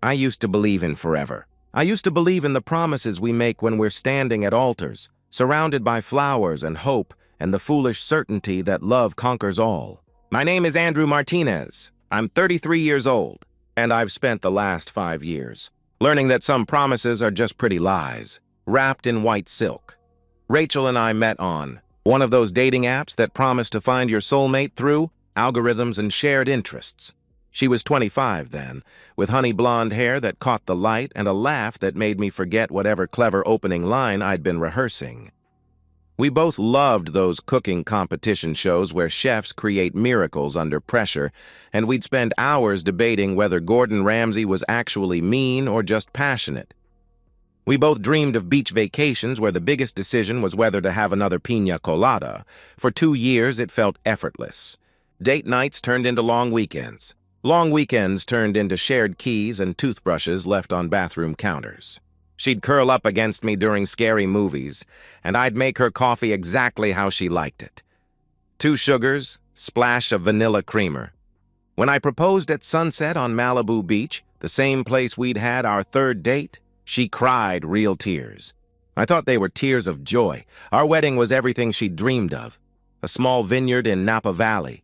I used to believe in forever. I used to believe in the promises we make when we're standing at altars, surrounded by flowers and hope and the foolish certainty that love conquers all. My name is Andrew Martinez. I'm 33 years old, and I've spent the last 5 years learning that some promises are just pretty lies, wrapped in white silk. Rachel and I met on one of those dating apps that promise to find your soulmate through algorithms and shared interests. She was 25 then, with honey blonde hair that caught the light and a laugh that made me forget whatever clever opening line I'd been rehearsing. We both loved those cooking competition shows where chefs create miracles under pressure, and we'd spend hours debating whether Gordon Ramsay was actually mean or just passionate. We both dreamed of beach vacations where the biggest decision was whether to have another piña colada. For 2 years, it felt effortless. Date nights turned into long weekends. Long weekends turned into shared keys and toothbrushes left on bathroom counters. She'd curl up against me during scary movies, and I'd make her coffee exactly how she liked it. 2 sugars, splash of vanilla creamer. When I proposed at sunset on Malibu Beach, the same place we'd had our 3rd date, she cried real tears. I thought they were tears of joy. Our wedding was everything she'd dreamed of. A small vineyard in Napa Valley.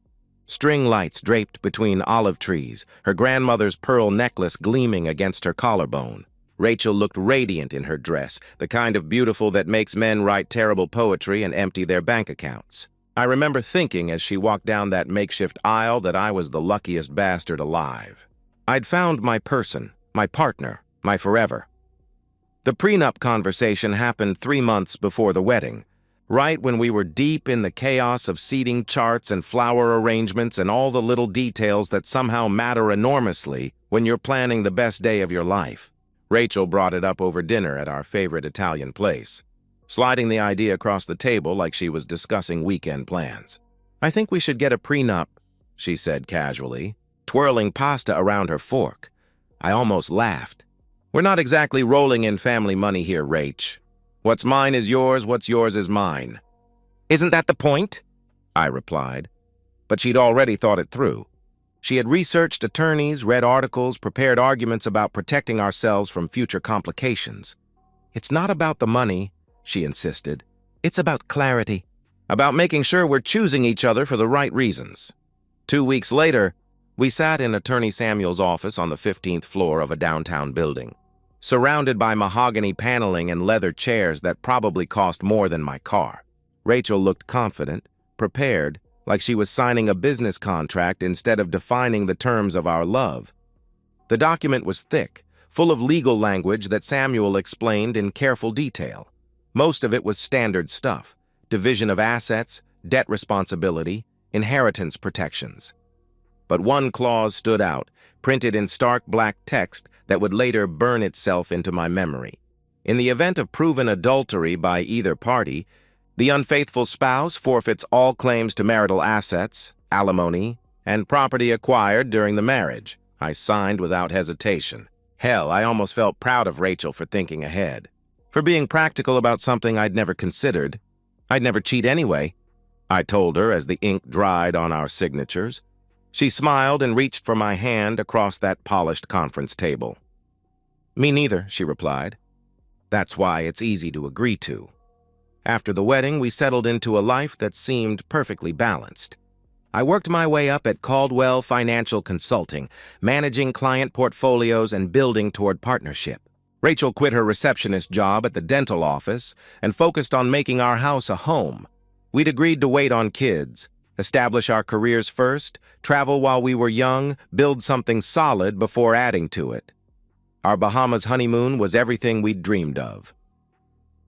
String lights draped between olive trees, her grandmother's pearl necklace gleaming against her collarbone. Rachel looked radiant in her dress, the kind of beautiful that makes men write terrible poetry and empty their bank accounts. I remember thinking as she walked down that makeshift aisle that I was the luckiest bastard alive. I'd found my person, my partner, my forever. The prenup conversation happened 3 months before the wedding, right when we were deep in the chaos of seating charts and flower arrangements and all the little details that somehow matter enormously when you're planning the best day of your life. Rachel brought it up over dinner at our favorite Italian place, sliding the idea across the table like she was discussing weekend plans. "I think we should get a prenup," she said casually, twirling pasta around her fork. I almost laughed. "We're not exactly rolling in family money here, Rach. What's mine is yours, what's yours is mine." "Isn't that the point?" I replied. But she'd already thought it through. She had researched attorneys, read articles, prepared arguments about protecting ourselves from future complications. "It's not about the money," she insisted. "It's about clarity, about making sure we're choosing each other for the right reasons." 2 weeks later, we sat in Attorney Samuel's office on the 15th floor of a downtown building, surrounded by mahogany paneling and leather chairs that probably cost more than my car. Rachel looked confident, prepared, like she was signing a business contract instead of defining the terms of our love. The document was thick, full of legal language that Samuel explained in careful detail. Most of it was standard stuff: division of assets, debt responsibility, inheritance protections. But one clause stood out, printed in stark black text that would later burn itself into my memory. In the event of proven adultery by either party, the unfaithful spouse forfeits all claims to marital assets, alimony, and property acquired during the marriage. I signed without hesitation. Hell, I almost felt proud of Rachel for thinking ahead, for being practical about something I'd never considered. I'd never cheat anyway, I told her as the ink dried on our signatures. She smiled and reached for my hand across that polished conference table. "Me neither," she replied. "That's why it's easy to agree to." After the wedding, we settled into a life that seemed perfectly balanced. I worked my way up at Caldwell Financial Consulting, managing client portfolios and building toward partnership. Rachel quit her receptionist job at the dental office and focused on making our house a home. We'd agreed to wait on kids, establish our careers first, travel while we were young, build something solid before adding to it. Our Bahamas honeymoon was everything we'd dreamed of.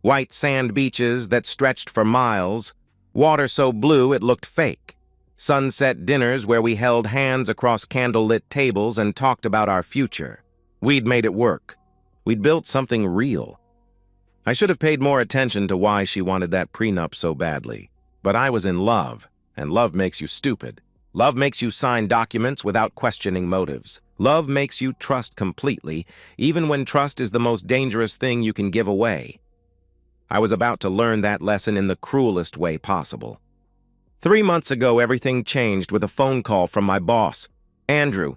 White sand beaches that stretched for miles, water so blue it looked fake, sunset dinners where we held hands across candlelit tables and talked about our future. We'd made it work. We'd built something real. I should have paid more attention to why she wanted that prenup so badly. But I was in love, and love makes you stupid. Love makes you sign documents without questioning motives. Love makes you trust completely, even when trust is the most dangerous thing you can give away. I was about to learn that lesson in the cruelest way possible. 3 months ago, everything changed with a phone call from my boss. "Andrew,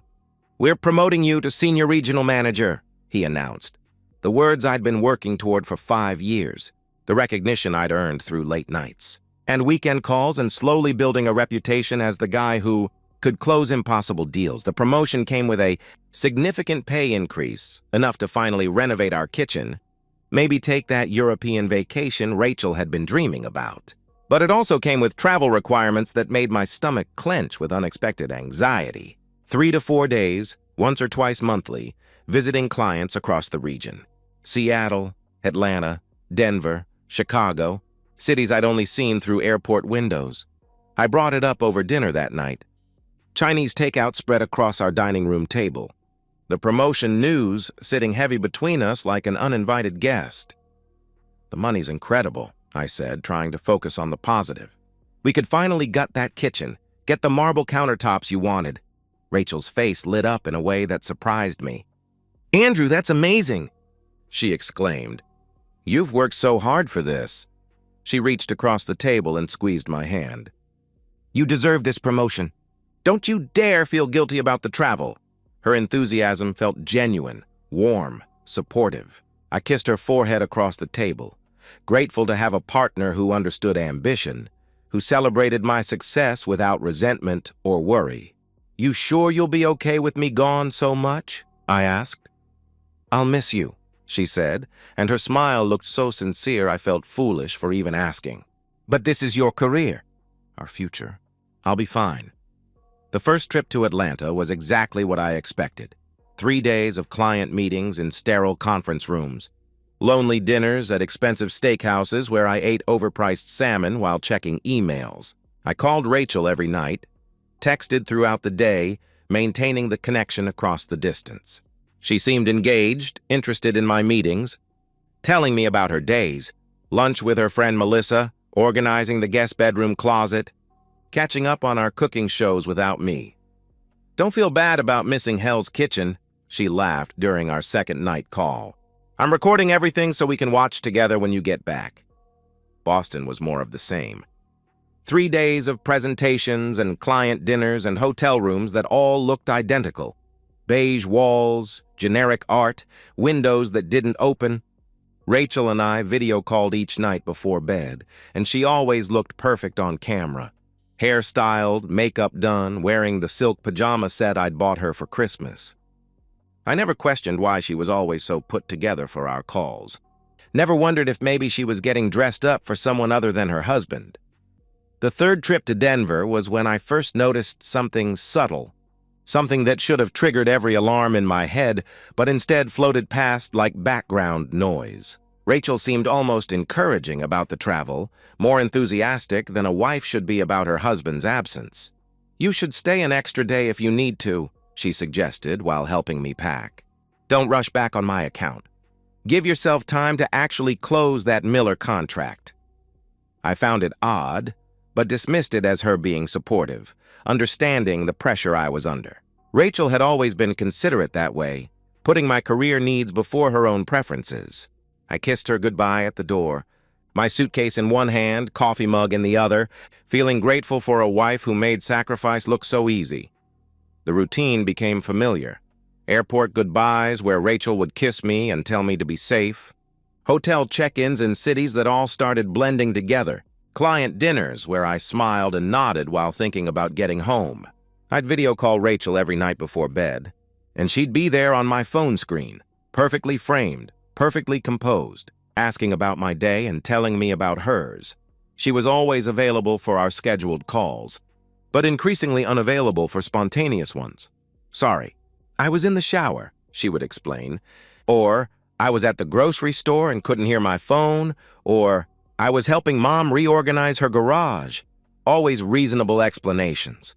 "We're promoting you to senior regional manager," he announced. The words I'd been working toward for 5 years, the recognition I'd earned through late nights, and weekend calls, and slowly building a reputation as the guy who could close impossible deals. The promotion came with a significant pay increase, enough to finally renovate our kitchen, maybe take that European vacation Rachel had been dreaming about. But it also came with travel requirements that made my stomach clench with unexpected anxiety. 3 to 4 days, once or twice monthly, visiting clients across the region. Seattle, Atlanta, Denver, Chicago, cities I'd only seen through airport windows. I brought it up over dinner that night. Chinese takeout spread across our dining room table. The promotion news sitting heavy between us like an uninvited guest. "The money's incredible," I said, trying to focus on the positive. "We could finally gut that kitchen, get the marble countertops you wanted." Rachel's face lit up in a way that surprised me. "Andrew, that's amazing!" she exclaimed. "You've worked so hard for this." She reached across the table and squeezed my hand. "You deserve this promotion. Don't you dare feel guilty about the travel." Her enthusiasm felt genuine, warm, supportive. I kissed her forehead across the table, grateful to have a partner who understood ambition, who celebrated my success without resentment or worry. "You sure you'll be okay with me gone so much?" I asked. "I'll miss you," she said, and her smile looked so sincere I felt foolish for even asking. "But this is your career, our future. I'll be fine." The first trip to Atlanta was exactly what I expected. 3 days of client meetings in sterile conference rooms, lonely dinners at expensive steakhouses where I ate overpriced salmon while checking emails. I called Rachel every night, texted throughout the day, maintaining the connection across the distance. She seemed engaged, interested in my meetings, telling me about her days, lunch with her friend Melissa, organizing the guest bedroom closet, catching up on our cooking shows without me. "Don't feel bad about missing Hell's Kitchen," she laughed during our second night call. "I'm recording everything so we can watch together when you get back." Boston was more of the same. 3 days of presentations and client dinners and hotel rooms that all looked identical. Beige walls, generic art, windows that didn't open. Rachel and I video called each night before bed, and she always looked perfect on camera. Hairstyled, makeup done, wearing the silk pajama set I'd bought her for Christmas. I never questioned why she was always so put together for our calls. Never wondered if maybe she was getting dressed up for someone other than her husband. The third trip to Denver was when I first noticed something subtle, something that should have triggered every alarm in my head, but instead floated past like background noise. Rachel seemed almost encouraging about the travel, more enthusiastic than a wife should be about her husband's absence. "You should stay an extra day if you need to," she suggested while helping me pack. "Don't rush back on my account. Give yourself time to actually close that Miller contract." I found it odd, but dismissed it as her being supportive, understanding the pressure I was under. Rachel had always been considerate that way, putting my career needs before her own preferences. I kissed her goodbye at the door, my suitcase in one hand, coffee mug in the other, feeling grateful for a wife who made sacrifice look so easy. The routine became familiar. Airport goodbyes where Rachel would kiss me and tell me to be safe. Hotel check-ins in cities that all started blending together. Client dinners where I smiled and nodded while thinking about getting home. I'd video call Rachel every night before bed, and she'd be there on my phone screen, perfectly framed, perfectly composed, asking about my day and telling me about hers. She was always available for our scheduled calls, but increasingly unavailable for spontaneous ones. "Sorry, I was in the shower," she would explain, or "I was at the grocery store and couldn't hear my phone," or "I was helping Mom reorganize her garage." Always reasonable explanations.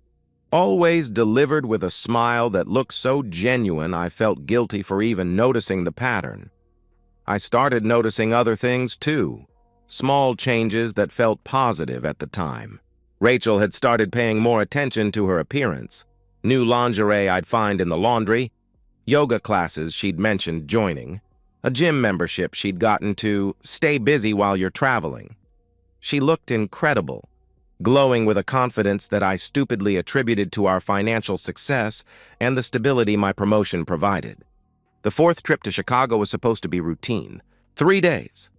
Always delivered with a smile that looked so genuine I felt guilty for even noticing the pattern. I started noticing other things too, small changes that felt positive at the time. Rachel had started paying more attention to her appearance, new lingerie I'd find in the laundry, yoga classes she'd mentioned joining, a gym membership she'd gotten to stay busy while you're traveling. She looked incredible, glowing with a confidence that I stupidly attributed to our financial success and the stability my promotion provided. The fourth trip to Chicago was supposed to be routine. 3 days.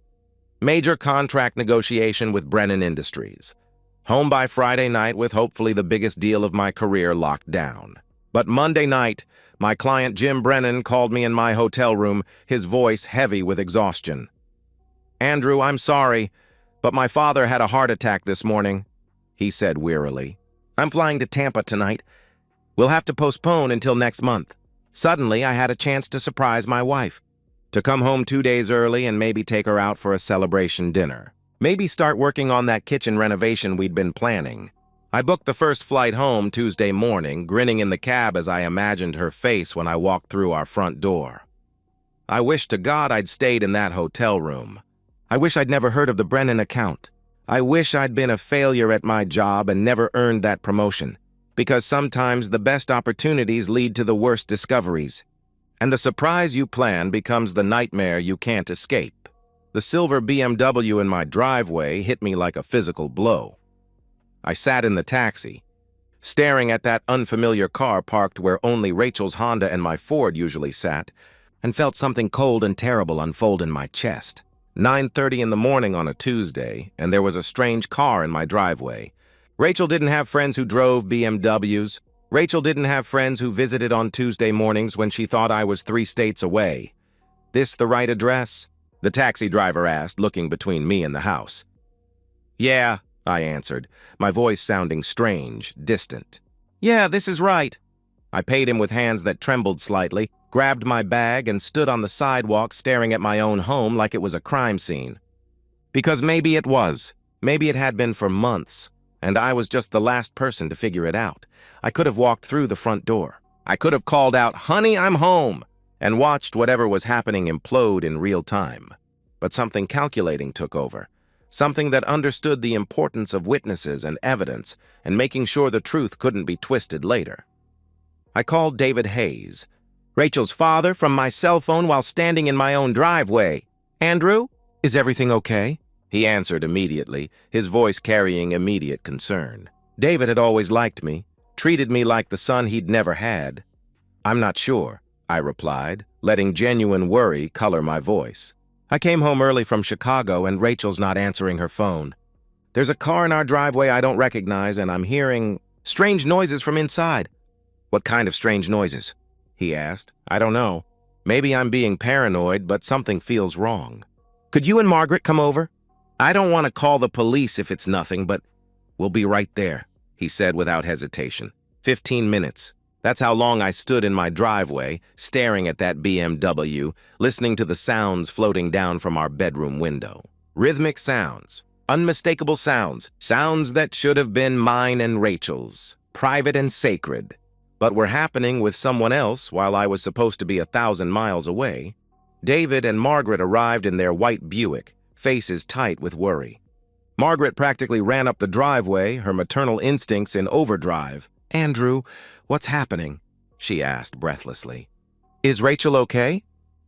Major contract negotiation with Brennan Industries. Home by Friday night with hopefully the biggest deal of my career locked down. But Monday night, my client Jim Brennan called me in my hotel room, his voice heavy with exhaustion. "Andrew, I'm sorry, but my father had a heart attack this morning," he said wearily. "I'm flying to Tampa tonight. We'll have to postpone until next month." Suddenly, I had a chance to surprise my wife. To come home 2 days early and maybe take her out for a celebration dinner. Maybe start working on that kitchen renovation we'd been planning. I booked the first flight home Tuesday morning, grinning in the cab as I imagined her face when I walked through our front door. I wish to God I'd stayed in that hotel room. I wish I'd never heard of the Brennan account. I wish I'd been a failure at my job and never earned that promotion. Because sometimes the best opportunities lead to the worst discoveries. And the surprise you plan becomes the nightmare you can't escape. The silver BMW in my driveway hit me like a physical blow. I sat in the taxi, staring at that unfamiliar car parked where only Rachel's Honda and my Ford usually sat, and felt something cold and terrible unfold in my chest. 9:30 in the morning on a Tuesday, and there was a strange car in my driveway. Rachel didn't have friends who drove BMWs. Rachel didn't have friends who visited on Tuesday mornings when she thought I was 3 states away. "This the right address?" the taxi driver asked, looking between me and the house. "Yeah," I answered, my voice sounding strange, distant. "Yeah, this is right." I paid him with hands that trembled slightly, grabbed my bag, and stood on the sidewalk staring at my own home like it was a crime scene. Because maybe it was. Maybe it had been for months, and I was just the last person to figure it out. I could have walked through the front door. I could have called out, "Honey, I'm home," and watched whatever was happening implode in real time. But something calculating took over. Something that understood the importance of witnesses and evidence and making sure the truth couldn't be twisted later. I called David Hayes, Rachel's father, from my cell phone while standing in my own driveway. "Andrew, is everything okay?" He answered immediately, his voice carrying immediate concern. David had always liked me, treated me like the son he'd never had. "I'm not sure," I replied, letting genuine worry color my voice. "I came home early from Chicago and Rachel's not answering her phone. There's a car in our driveway I don't recognize and I'm hearing strange noises from inside." "What kind of strange noises?" he asked. "I don't know. Maybe I'm being paranoid, but something feels wrong." "Could you and Margaret come over?" "I don't want to call the police if it's nothing, but we'll be right there," he said without hesitation. 15 minutes. That's how long I stood in my driveway, staring at that BMW, listening to the sounds floating down from our bedroom window. Rhythmic sounds, unmistakable sounds, sounds that should have been mine and Rachel's, private and sacred, but were happening with someone else while I was supposed to be 1,000 miles away. David and Margaret arrived in their white Buick, faces tight with worry. Margaret practically ran up the driveway, her maternal instincts in overdrive. "Andrew, what's happening?" she asked breathlessly. "Is Rachel okay?"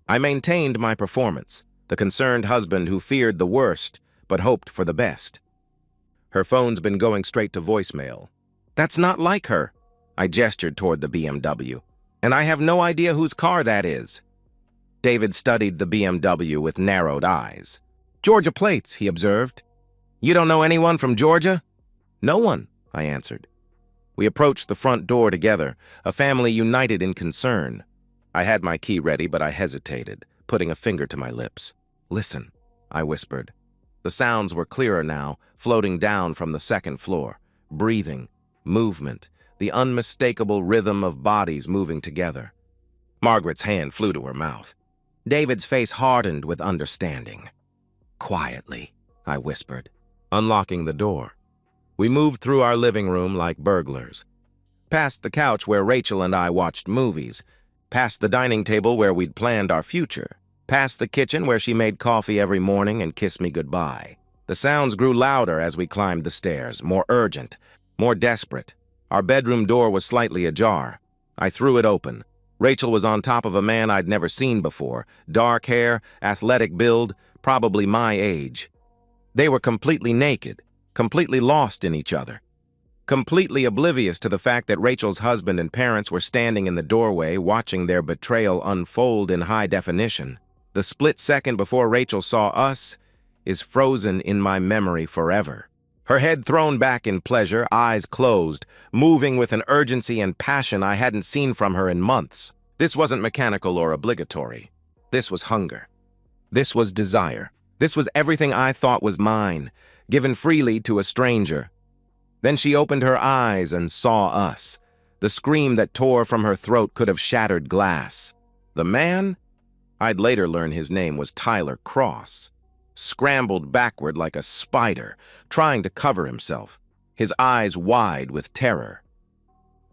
I maintained my performance, the concerned husband who feared the worst but hoped for the best. "Her phone's been going straight to voicemail." "That's not like her." I gestured toward the BMW. "And I have no idea whose car that is." David studied the BMW with narrowed eyes. "Georgia plates," he observed. "You don't know anyone from Georgia?" "No one," I answered. We approached the front door together, a family united in concern. I had my key ready, but I hesitated, putting a finger to my lips. "Listen," I whispered. The sounds were clearer now, floating down from the second floor. Breathing, movement, the unmistakable rhythm of bodies moving together. Margaret's hand flew to her mouth. David's face hardened with understanding. "Quietly," I whispered, unlocking the door. We moved through our living room like burglars, past the couch where Rachel and I watched movies, past the dining table where we'd planned our future, past the kitchen where she made coffee every morning and kissed me goodbye. The sounds grew louder as we climbed the stairs, more urgent, more desperate. Our bedroom door was slightly ajar. I threw it open. Rachel was on top of a man I'd never seen before, dark hair, athletic build, probably my age. They were completely naked. completely lost in each other. Completely oblivious to the fact that Rachel's husband and parents were standing in the doorway watching their betrayal unfold in high definition. The split second before Rachel saw us is frozen in my memory forever. Her head thrown back in pleasure, eyes closed, moving with an urgency and passion I hadn't seen from her in months. This wasn't mechanical or obligatory. This was hunger. This was desire. This was everything I thought was mine, given freely to a stranger. Then she opened her eyes and saw us. The scream that tore from her throat could have shattered glass. The man, I'd later learn his name was Tyler Cross, scrambled backward like a spider, trying to cover himself, his eyes wide with terror.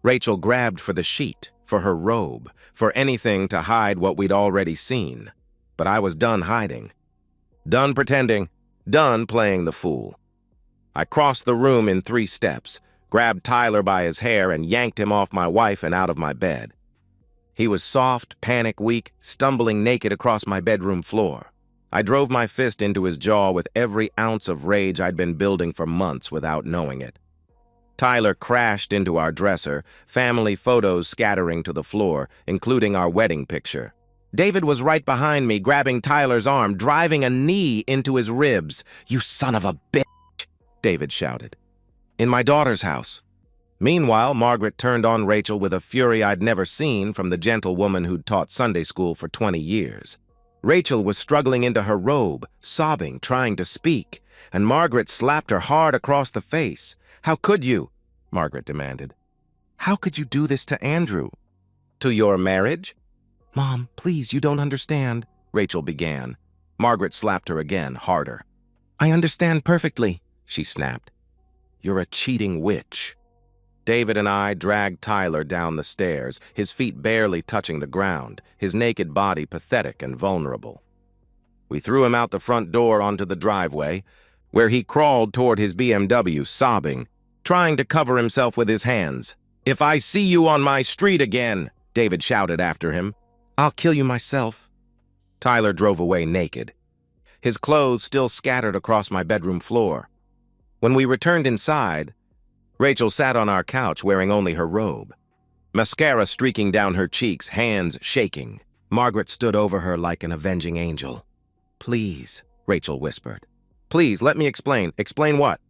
Rachel grabbed for the sheet, for her robe, for anything to hide what we'd already seen. But I was done hiding. Done pretending. Done playing the fool. I crossed the room in 3 steps, grabbed Tyler by his hair and yanked him off my wife and out of my bed. He was soft, panic-weak, stumbling naked across my bedroom floor. I drove my fist into his jaw with every ounce of rage I'd been building for months without knowing it. Tyler crashed into our dresser, family photos scattering to the floor, including our wedding picture. David was right behind me, grabbing Tyler's arm, driving a knee into his ribs. "You son of a bitch!" David shouted. "In my daughter's house." Meanwhile, Margaret turned on Rachel with a fury I'd never seen from the gentle woman who'd taught Sunday school for 20 years. Rachel was struggling into her robe, sobbing, trying to speak, and Margaret slapped her hard across the face. "How could you?" Margaret demanded. "How could you do this to Andrew?" "To your marriage?" "Mom, please, you don't understand," Rachel began. Margaret slapped her again, harder. "I understand perfectly," she snapped. "You're a cheating witch." David and I dragged Tyler down the stairs, his feet barely touching the ground, his naked body pathetic and vulnerable. We threw him out the front door onto the driveway, where he crawled toward his BMW, sobbing, trying to cover himself with his hands. "If I see you on my street again," David shouted after him, "I'll kill you myself." Tyler drove away naked, his clothes still scattered across my bedroom floor. When we returned inside, Rachel sat on our couch wearing only her robe, mascara streaking down her cheeks, hands shaking. Margaret stood over her like an avenging angel. "Please," Rachel whispered. "Please, let me explain." "Explain what?"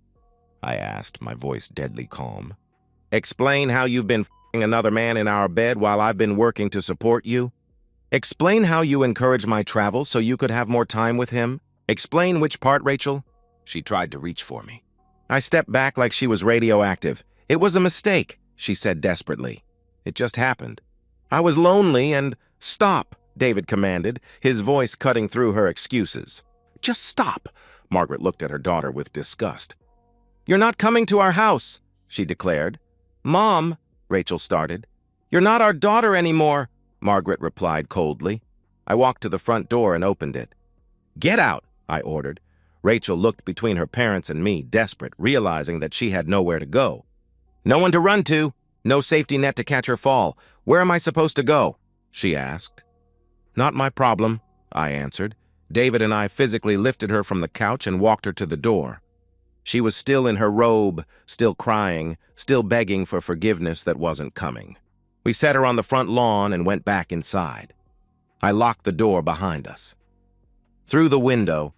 I asked, my voice deadly calm. "Explain how you've been f***ing another man in our bed while I've been working to support you? Explain how you encouraged my travel so you could have more time with him? Explain which part, Rachel?" She tried to reach for me. I stepped back like she was radioactive. "It was a mistake," she said desperately. "It just happened. I was lonely and—" "Stop," David commanded, his voice cutting through her excuses. "Just stop." Margaret looked at her daughter with disgust. "You're not coming to our house," she declared. "Mom," Rachel started. "You're not our daughter anymore," Margaret replied coldly. I walked to the front door and opened it. "Get out," I ordered. Rachel looked between her parents and me, desperate, realizing that she had nowhere to go. "No one to run to, no safety net to catch her fall. Where am I supposed to go?" she asked. "Not my problem," I answered. David and I physically lifted her from the couch and walked her to the door. She was still in her robe, still crying, still begging for forgiveness that wasn't coming. We set her on the front lawn and went back inside. I locked the door behind us. Through the window,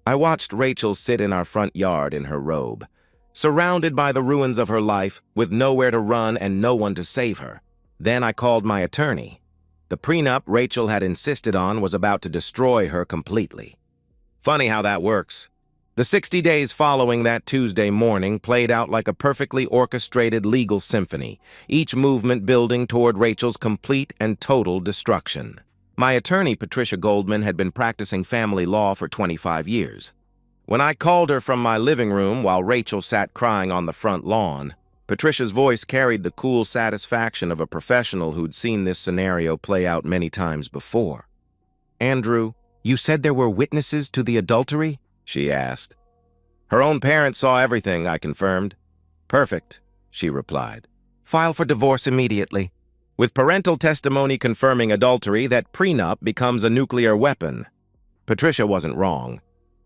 I watched Rachel sit in our front yard in her robe, surrounded by the ruins of her life, with nowhere to run and no one to save her. Then I called my attorney. The prenup Rachel had insisted on was about to destroy her completely. Funny how that works. The 60 days following that Tuesday morning played out like a perfectly orchestrated legal symphony, each movement building toward Rachel's complete and total destruction. My attorney, Patricia Goldman, had been practicing family law for 25 years. When I called her from my living room while Rachel sat crying on the front lawn, Patricia's voice carried the cool satisfaction of a professional who'd seen this scenario play out many times before. "Andrew, you said there were witnesses to the adultery?" she asked. "Her own parents saw everything," I confirmed. "Perfect," she replied. "File for divorce immediately. With parental testimony confirming adultery, that prenup becomes a nuclear weapon." Patricia wasn't wrong.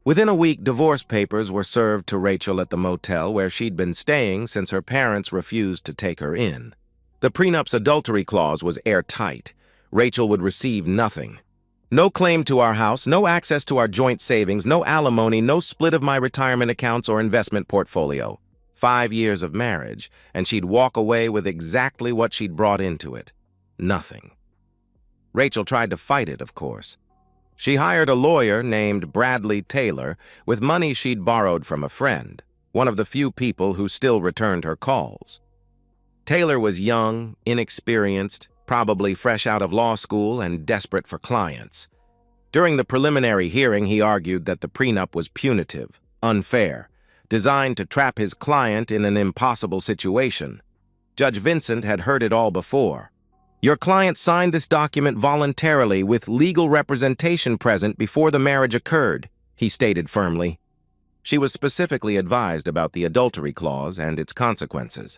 Within a week, divorce papers were served to Rachel at the motel where she'd been staying since her parents refused to take her in. The prenup's adultery clause was airtight. Rachel would receive nothing. No claim to our house, no access to our joint savings, no alimony, no split of my retirement accounts or investment portfolio. 5 years of marriage, and she'd walk away with exactly what she'd brought into it. Nothing. Rachel tried to fight it, of course. She hired a lawyer named Bradley Taylor with money she'd borrowed from a friend, one of the few people who still returned her calls. Taylor was young, inexperienced, probably fresh out of law school and desperate for clients. During the preliminary hearing, he argued that the prenup was punitive, unfair, designed to trap his client in an impossible situation. Judge Vincent had heard it all before. Your client signed this document voluntarily with legal representation present before the marriage occurred, he stated firmly. She was specifically advised about the adultery clause and its consequences.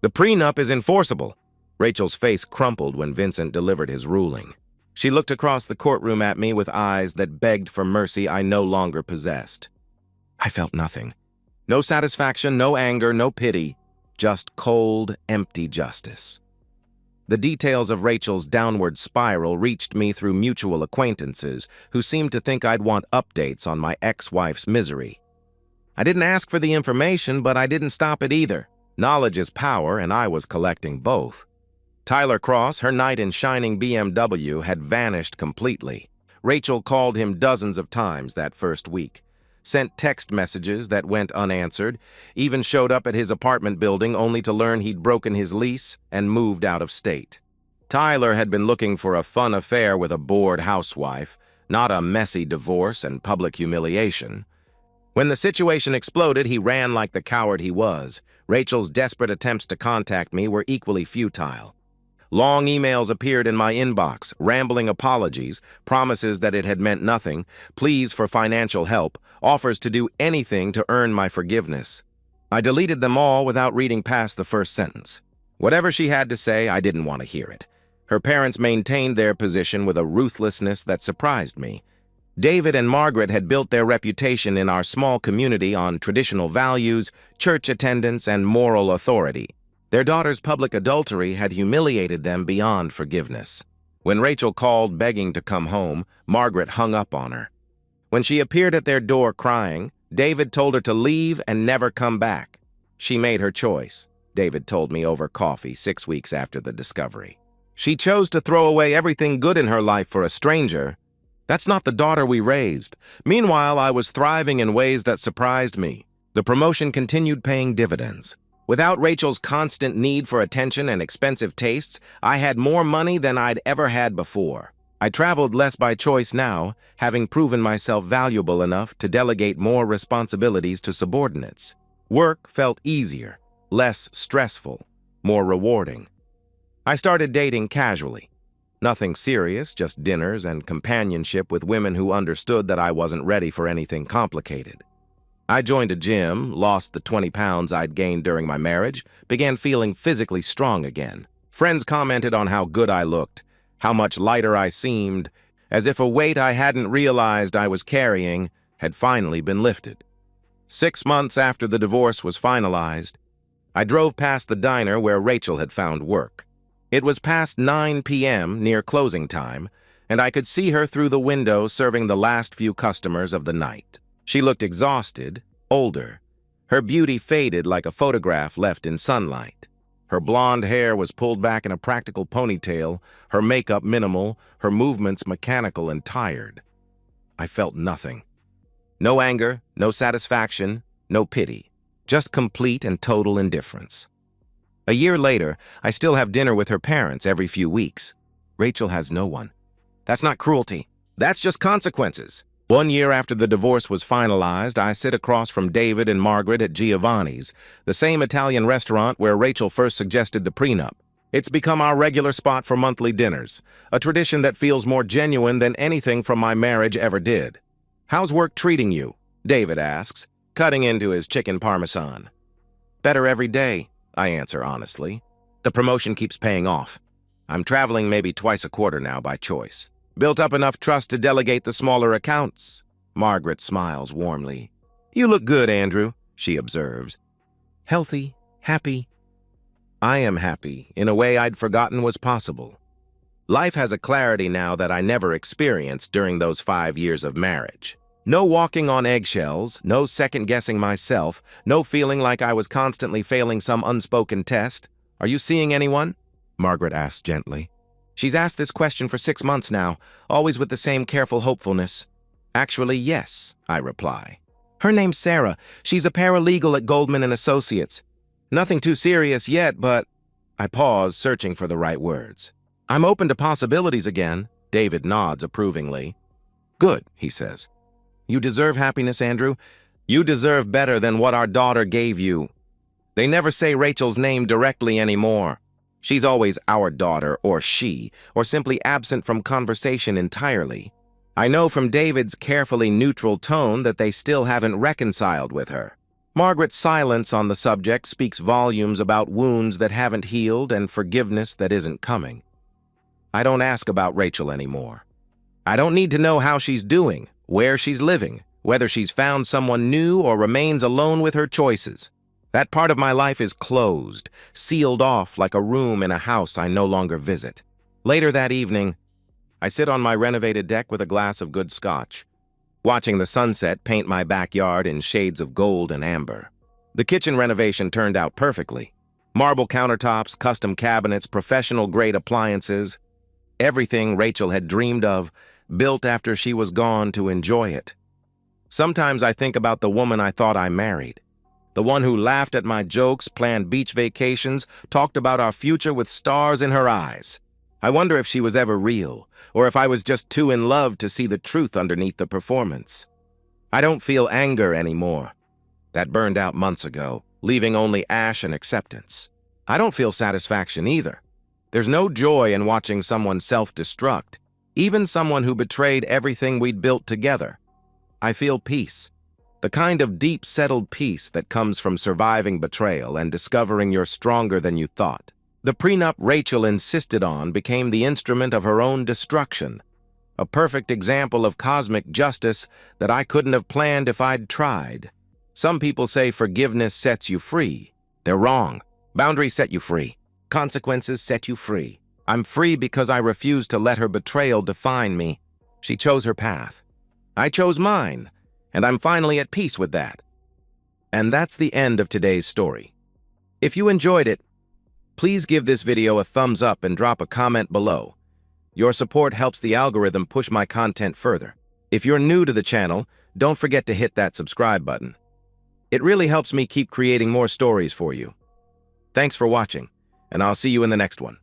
The prenup is enforceable. Rachel's face crumpled when Vincent delivered his ruling. She looked across the courtroom at me with eyes that begged for mercy I no longer possessed. I felt nothing. No satisfaction, no anger, no pity, just cold, empty justice. The details of Rachel's downward spiral reached me through mutual acquaintances who seemed to think I'd want updates on my ex-wife's misery. I didn't ask for the information, but I didn't stop it either. Knowledge is power, and I was collecting both. Tyler Cross, her knight in shining BMW, had vanished completely. Rachel called him dozens of times that first week, sent text messages that went unanswered, even showed up at his apartment building only to learn he'd broken his lease and moved out of state. Tyler had been looking for a fun affair with a bored housewife, not a messy divorce and public humiliation. When the situation exploded, he ran like the coward he was. Rachel's desperate attempts to contact me were equally futile. Long emails appeared in my inbox, rambling apologies, promises that it had meant nothing, pleas for financial help, offers to do anything to earn my forgiveness. I deleted them all without reading past the first sentence. Whatever she had to say, I didn't want to hear it. Her parents maintained their position with a ruthlessness that surprised me. David and Margaret had built their reputation in our small community on traditional values, church attendance, and moral authority. Their daughter's public adultery had humiliated them beyond forgiveness. When Rachel called begging to come home, Margaret hung up on her. When she appeared at their door crying, David told her to leave and never come back. She made her choice, David told me over coffee 6 weeks after the discovery. She chose to throw away everything good in her life for a stranger. That's not the daughter we raised. Meanwhile, I was thriving in ways that surprised me. The promotion continued paying dividends. Without Rachel's constant need for attention and expensive tastes, I had more money than I'd ever had before. I traveled less by choice now, having proven myself valuable enough to delegate more responsibilities to subordinates. Work felt easier, less stressful, more rewarding. I started dating casually. Nothing serious, just dinners and companionship with women who understood that I wasn't ready for anything complicated. I joined a gym, lost the 20 pounds I'd gained during my marriage, began feeling physically strong again. Friends commented on how good I looked, how much lighter I seemed, as if a weight I hadn't realized I was carrying had finally been lifted. 6 months after the divorce was finalized, I drove past the diner where Rachel had found work. It was past 9 p.m., near closing time, and I could see her through the window serving the last few customers of the night. She looked exhausted, older. Her beauty faded like a photograph left in sunlight. Her blonde hair was pulled back in a practical ponytail, her makeup minimal, her movements mechanical and tired. I felt nothing. No anger, no satisfaction, no pity. Just complete and total indifference. A year later, I still have dinner with her parents every few weeks. Rachel has no one. That's not cruelty. That's just consequences. 1 year after the divorce was finalized, I sit across from David and Margaret at Giovanni's, the same Italian restaurant where Rachel first suggested the prenup. It's become our regular spot for monthly dinners, a tradition that feels more genuine than anything from my marriage ever did. "How's work treating you?" David asks, cutting into his chicken parmesan. "Better every day," I answer honestly. "The promotion keeps paying off. I'm traveling maybe twice a quarter now by choice. Built up enough trust to delegate the smaller accounts. Margaret smiles warmly. You look good, Andrew, she observes. Healthy, happy. I am happy, in a way I'd forgotten was possible. Life has a clarity now that I never experienced during those 5 years of marriage. No walking on eggshells, no second-guessing myself, no feeling like I was constantly failing some unspoken test. Are you seeing anyone? Margaret asks gently. She's asked this question for 6 months now, always with the same careful hopefulness. Actually, yes, I reply. Her name's Sarah. She's a paralegal at Goldman & Associates. Nothing too serious yet, but... I pause, searching for the right words. I'm open to possibilities again. David nods approvingly. Good, he says. You deserve happiness, Andrew. You deserve better than what our daughter gave you. They never say Rachel's name directly anymore. She's always our daughter, or she, or simply absent from conversation entirely. I know from David's carefully neutral tone that they still haven't reconciled with her. Margaret's silence on the subject speaks volumes about wounds that haven't healed and forgiveness that isn't coming. I don't ask about Rachel anymore. I don't need to know how she's doing, where she's living, whether she's found someone new or remains alone with her choices. That part of my life is closed, sealed off like a room in a house I no longer visit. Later that evening, I sit on my renovated deck with a glass of good scotch, watching the sunset paint my backyard in shades of gold and amber. The kitchen renovation turned out perfectly. Marble countertops, custom cabinets, professional-grade appliances, everything Rachel had dreamed of, built after she was gone to enjoy it. Sometimes I think about the woman I thought I married, the one who laughed at my jokes, planned beach vacations, talked about our future with stars in her eyes. I wonder if she was ever real, or if I was just too in love to see the truth underneath the performance. I don't feel anger anymore. That burned out months ago, leaving only ash and acceptance. I don't feel satisfaction either. There's no joy in watching someone self-destruct, even someone who betrayed everything we'd built together. I feel peace, the kind of deep, settled peace that comes from surviving betrayal and discovering you're stronger than you thought. The prenup Rachel insisted on became the instrument of her own destruction, a perfect example of cosmic justice that I couldn't have planned if I'd tried. Some people say forgiveness sets you free. They're wrong. Boundaries set you free. Consequences set you free. I'm free because I refuse to let her betrayal define me. She chose her path. I chose mine, and I'm finally at peace with that. And that's the end of today's story. If you enjoyed it, please give this video a thumbs up and drop a comment below. Your support helps the algorithm push my content further. If you're new to the channel, don't forget to hit that subscribe button. It really helps me keep creating more stories for you. Thanks for watching, and I'll see you in the next one.